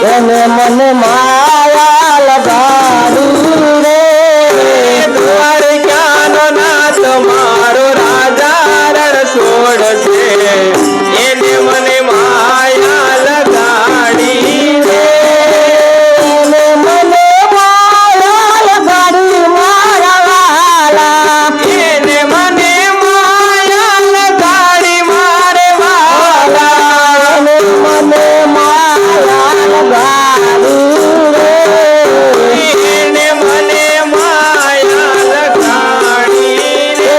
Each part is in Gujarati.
એને મને માયા લગાડી રે દ્વારકાનો નાથ મારો રાજા રણ છોડશે એને મને માયા લગાડી રે એને મને માયા લગાડી મારા વાલા એને મને માયા લગાડી મારે વાલા એને મને માયા લગાડી રે એને મને માયા લગાડી રે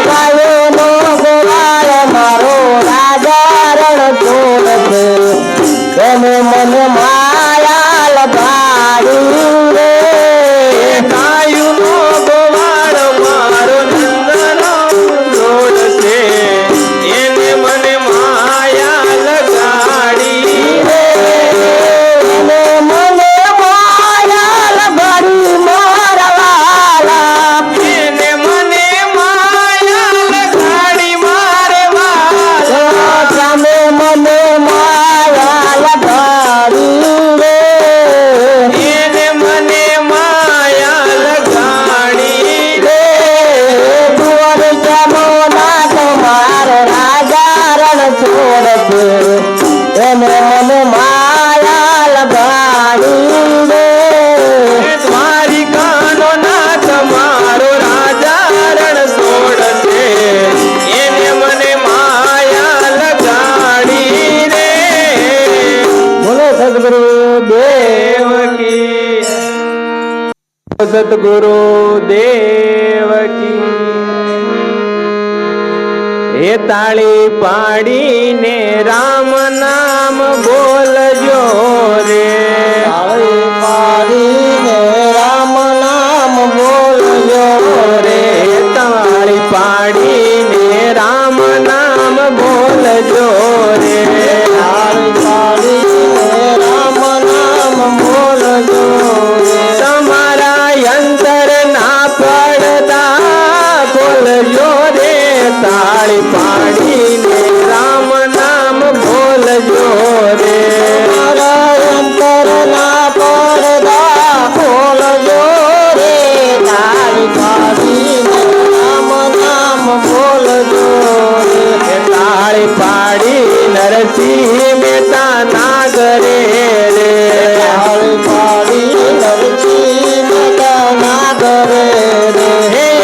ગાયોનો ગોવાળ મારો રાજા રણ છોડશે એને મને માયા લગાડી રે ગાયુનો ગોવાળ મારો નંદનો છોડશે એને મને માયા લગાડી રે એને મને માયા લગાડી મારા વાલા એને મને માયા લગાડી મારે વાલા સામે મને માયા લગાડી રે એને મને માયા લગાડી રે દ્વારકાનો નાથ મારો રાજા રણ છોડશે એને મને માયા લગાડી રે દ્વારિકાનો નાથ મારો રાજા રણ છોડશે એને મને માયા લગાડી રે બોલો સદગુરુ દેવ દેવકી સદગુરુ દેવકી એ તાળી પાડીને રામ નામ બોલજો રે તાળી પાડીને રામ નામ બોલજો રે તાળી પાડીને રામ નામ બોલજો રે તાળી પાડીને રામ નામ બોલજો રે તમારા અંતર ના પડદા ખોલજો રે તાળી પાડીને રામ નામ બોલજો રે મારા અંતરના પડદા ખોલજો રે તાળી પાડીને રામ નામ બોલજો રે તાળી પાડી નરસિંહ મહેતા નાગરે રે તાળી પાડી નરસિંહ મહેતા નાગરે રે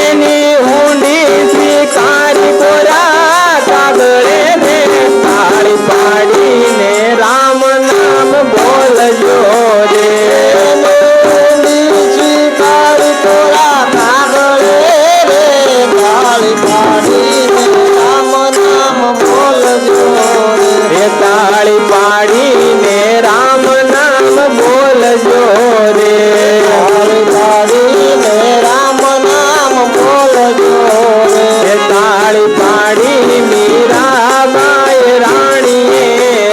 એની ઊંડી સ્વીકારી કોરા કાગળે રે તાળી પાડીને રામ નામ બોલજો રે સ્વીકાર તોરા કાગળે રે તાળી પાડીને રામ નામ બોલજો રે તાળી પાડીને રામ નામ બોલજો રે તાળી પાડીને રામ નામ બોલજો રે તાળી પાડી મીરાબાઈ રાણીએ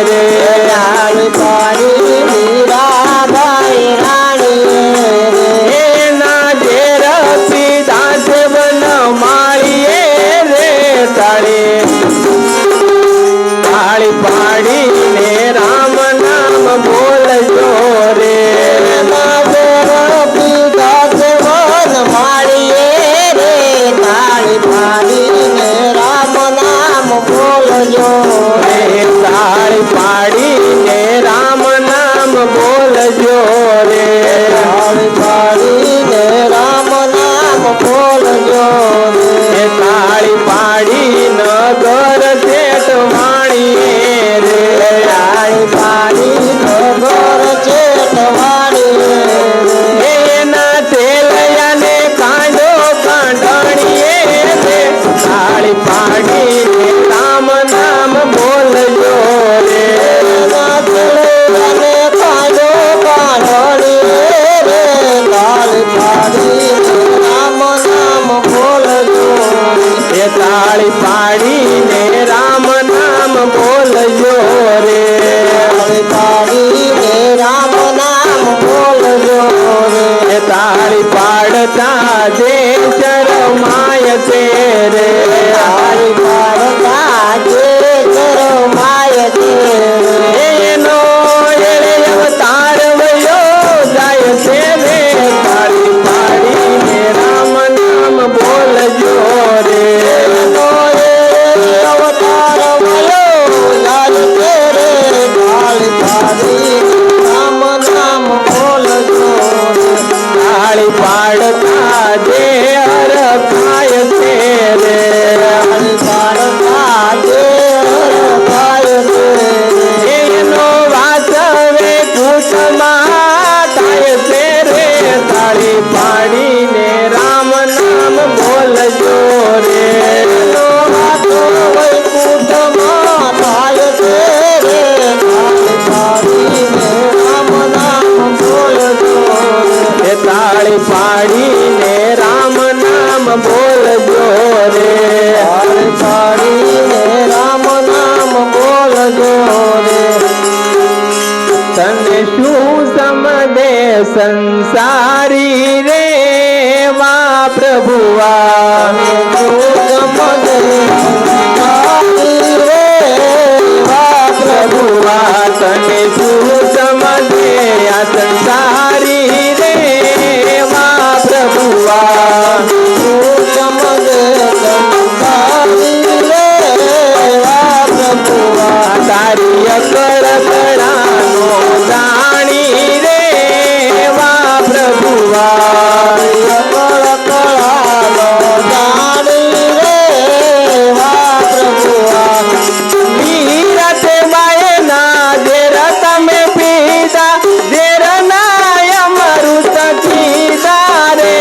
રે તાળી પાડી મીરાબાઈ રાણીએ રે એના ઝેર પીધા છે બન માળીએ રે તાળી પાડીને રામ રામ નામ બોલજો રે તાળી પાડતા જે હરખાય છે રે તાળી પાડતા જે હરખાય છે રે એનો વાસ હવે કુટમાં થાય છે રે તાળી પાડીને રામ નામ બોલજો રે એનો વાતો વૈકુંઠમાં થાય છે રે તાળી પાડીને રામ નામ બોલજો રે એ તાળી પાડીને રામ નામ બોલજો રે તાળી પાડીને રામ નામ બોલજો રે તને શું સમજે સંસારી રે વા પ્રભુઆ પ્રભુઆ તને શું સમજે આ સંસારી રે વા પ્રભુઆ તારી અકળ કળાનો જાણી રે વા પ્રભુઆ મીરતે બાયના દેર તમે પીધા દેર ના અમૃત કીધા રે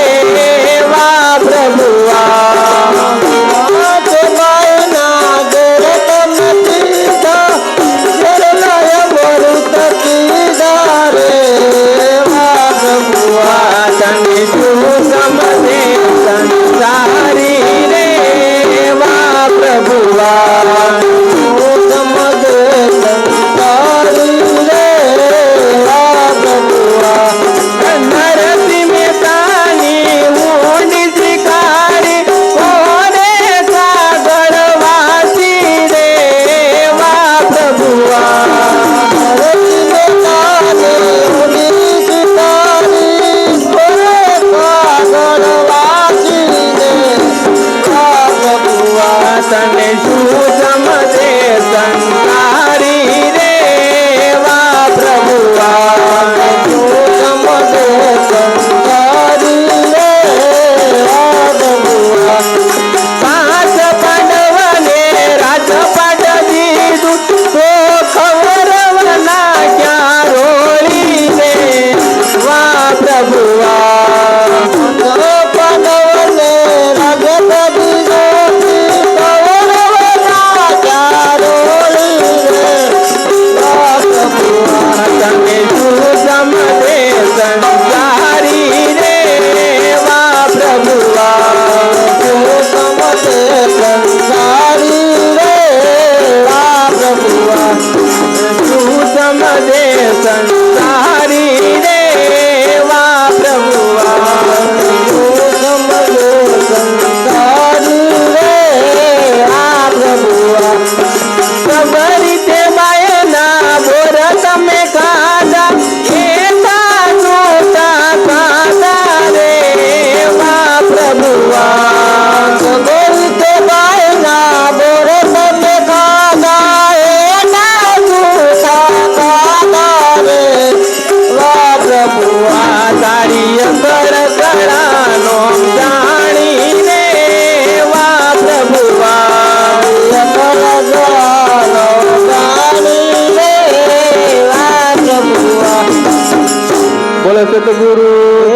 વા પ્રભુઆ તને શું સમજે સંસારી રે વા પ્રભુઆ નરસિંહ મહેતાની ઊંડી શિકારી કોને સાગર વાસી રે વા પ્રભુઆ તને શું સમજે સંસારી રે વા પ્રભુઆ પાંચ પાંડવને રાજપાટ દીધું તો ખવરવના ક્યાં રોળી રે વા પ્રભુઆ તને શું સમજે સંસારી રે વા પ્રભુઆ શું સમજે સંસારી રે વા પ્રભુઆ ખબરી તે બાયના બોર તમે ખાધા એ તાજુતા ખાધા રે વા પ્રભુઆ તારી અકળ કળાનો જાણી રે વા પ્રભુઆ બોલો સતગુરુ